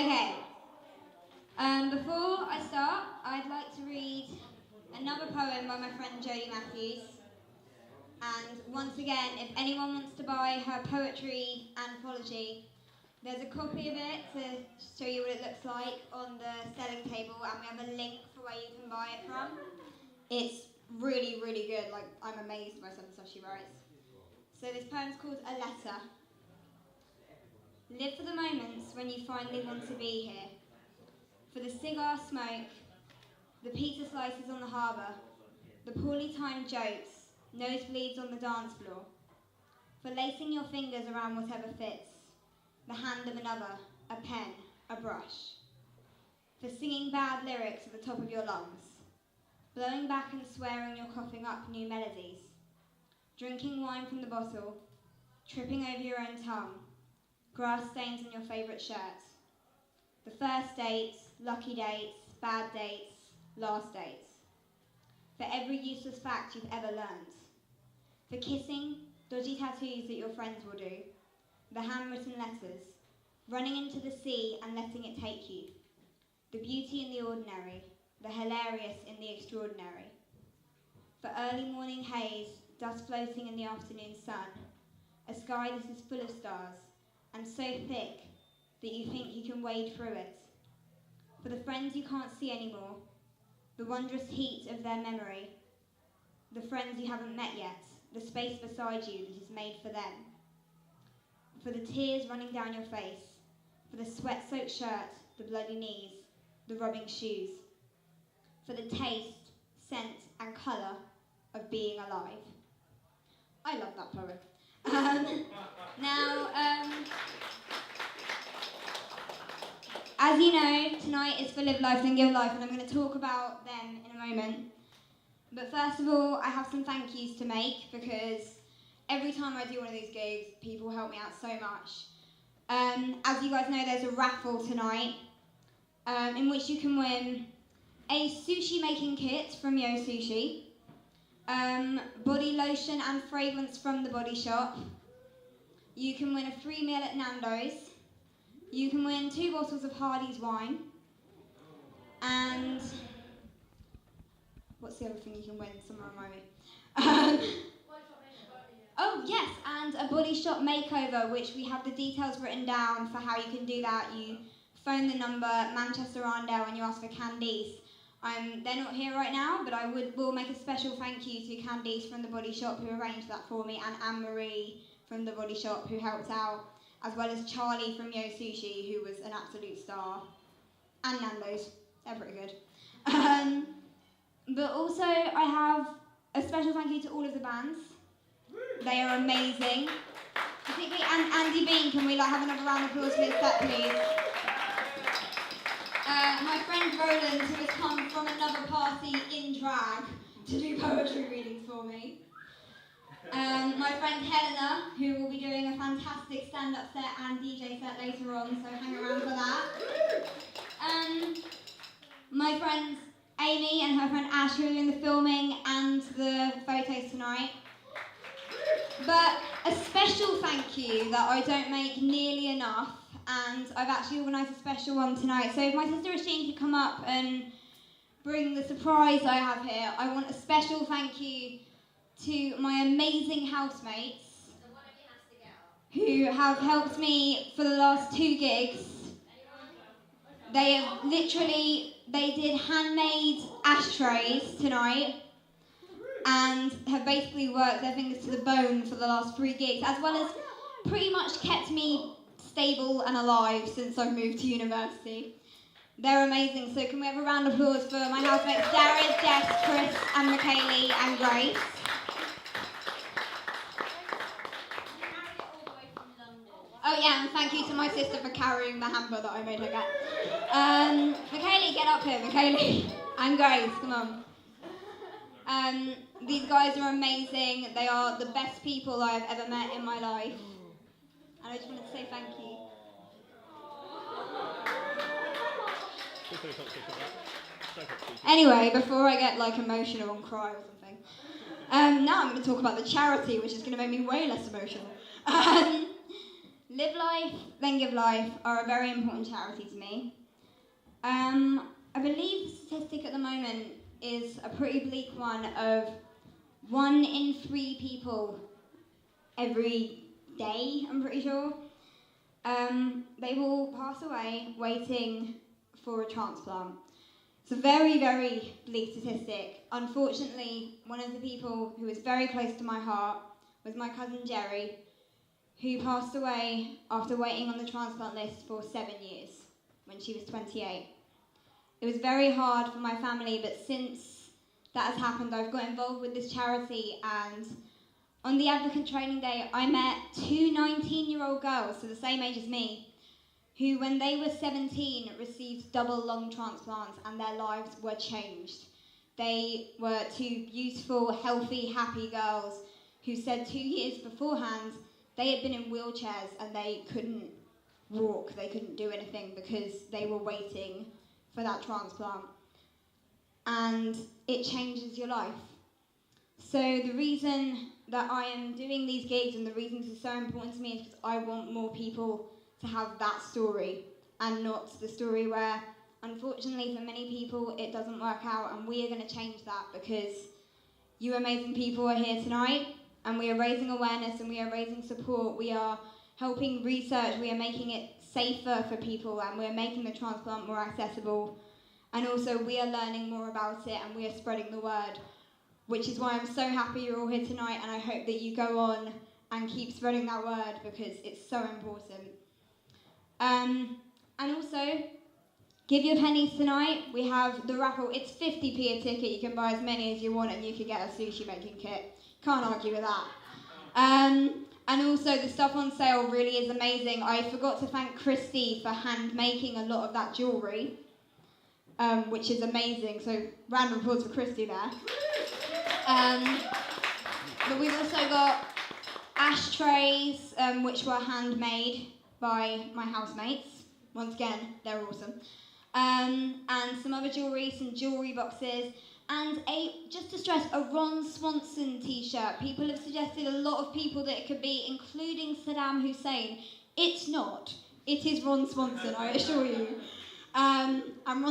Okay. Before I start, I'd like to read another poem by my friend Jodie Matthews. And once again, if anyone wants to buy her poetry anthology, there's a copy of it to show you what it looks like on the selling table, and we have a link for where you can buy it from. It's really, really good. Like, I'm amazed by some stuff she writes. So this poem's called A Letter. Live for the moments when you finally want to be here. For the cigar smoke, the pizza slices on the harbour, the poorly timed jokes, nosebleeds on the dance floor. For lacing your fingers around whatever fits, the hand of another, a pen, a brush. For singing bad lyrics at the top of your lungs, blowing back and swearing you're coughing up new melodies, drinking wine from the bottle, tripping over your own tongue, grass stains on your favourite shirt. The first dates, lucky dates, bad dates, last dates. For every useless fact you've ever learned. For kissing, dodgy tattoos that your friends will do. The handwritten letters, running into the sea and letting it take you. The beauty in the ordinary, the hilarious in the extraordinary. For early morning haze, dust floating in the afternoon sun. A sky that is full of stars, and so thick that you think you can wade through it. For the friends you can't see anymore, the wondrous heat of their memory, the friends you haven't met yet, the space beside you that is made for them. For the tears running down your face, for the sweat-soaked shirt, the bloody knees, the rubbing shoes. For the taste, scent and colour of being alive. I love that poem. As you know, tonight is for Live Life and Give Life, and I'm going to talk about them in a moment. But first of all, I have some thank yous to make, because every time I do one of these gigs, people help me out so much. As you guys know, there's a raffle tonight, in which you can win a sushi making kit from Yo Sushi, body lotion and fragrance from the Body Shop. You can win a free meal at Nando's. You can win 2 bottles of Hardy's wine. And what's the other thing you can win? Someone remind me. Oh yes, and a Body Shop makeover, which we have the details written down for how you can do that. You phone the number Manchester Arndale and you ask for Candice. They're not here right now, but will make a special thank you to Candice from the Body Shop who arranged that for me, and Anne-Marie from the Body Shop who helped out, as well as Charlie from Yo Sushi, who was an absolute star, and Nando's. They're pretty good. But also, I have a special thank you to all of the bands. They are amazing. Particularly Andy Bean. Can we have another round of applause for his set, please? My friend Roland, who has come from another party in drag to do poetry readings for me. My friend Helena, who will be doing a fantastic stand-up set and DJ set later on, so hang around for that. My friends Amy and her friend Ash, who are doing the filming and the photos tonight. But a special thank you that I don't make nearly enough, and I've actually organised a special one tonight. So if my sister Asheen could come up and bring the surprise I have here, I want a special thank you to my amazing housemates who have helped me for the last 2 gigs. They did handmade ashtrays tonight and have basically worked their fingers to the bone for the last 3 gigs, as well as pretty much kept me stable and alive since I've moved to university. They're amazing, so can we have a round of applause for my housemates Jared, Jess, Chris and Michaeli and Grace. Oh yeah, and thank you to my sister for carrying the hamper that I made her get. Michaeli, get up here, Michaeli. And Grace, come on. These guys are amazing. They are the best people I have ever met in my life. And I just wanted to say thank you. Anyway, before I get emotional and cry or something, now I'm going to talk about the charity, which is going to make me way less emotional. Live Life, Then Give Life are a very important charity to me. I believe the statistic at the moment is a pretty bleak one of 1 in 3 people every day, I'm pretty sure. They will pass away waiting for a transplant. It's a very, very bleak statistic. Unfortunately, one of the people who was very close to my heart was my cousin Jerry, who passed away after waiting on the transplant list for 7 years when she was 28. It was very hard for my family, but since that has happened, I've got involved with this charity, and on the Advocate Training Day, I met 2 19-year-old girls, so the same age as me, who when they were 17 received double lung transplants and their lives were changed. They were 2 beautiful, healthy, happy girls who said 2 years beforehand they had been in wheelchairs and they couldn't walk, they couldn't do anything because they were waiting for that transplant. And it changes your life. So the reason that I am doing these gigs and the reason this is so important to me is because I want more people to have that story and not the story where, unfortunately for many people, it doesn't work out, and we are going to change that because you amazing people are here tonight and we are raising awareness and we are raising support. We are helping research, we are making it safer for people, and we are making the transplant more accessible, and also we are learning more about it and we are spreading the word, which is why I'm so happy you're all here tonight, and I hope that you go on and keep spreading that word because it's so important. And also, give your pennies tonight. We have the raffle. It's 50p a ticket. You can buy as many as you want and you can get a sushi making kit. Can't argue with that. And also, the stuff on sale really is amazing. I forgot to thank Christy for hand making a lot of that jewellery, which is amazing. So, round of applause for Christy there. But we've also got ashtrays, which were handmade by my housemates. Once again, they're awesome. And some other jewellery, some jewellery boxes, and just to stress, a Ron Swanson t-shirt. People have suggested, a lot of people, that it could be including Saddam Hussein. It's not. It is Ron Swanson, I assure you. And Ron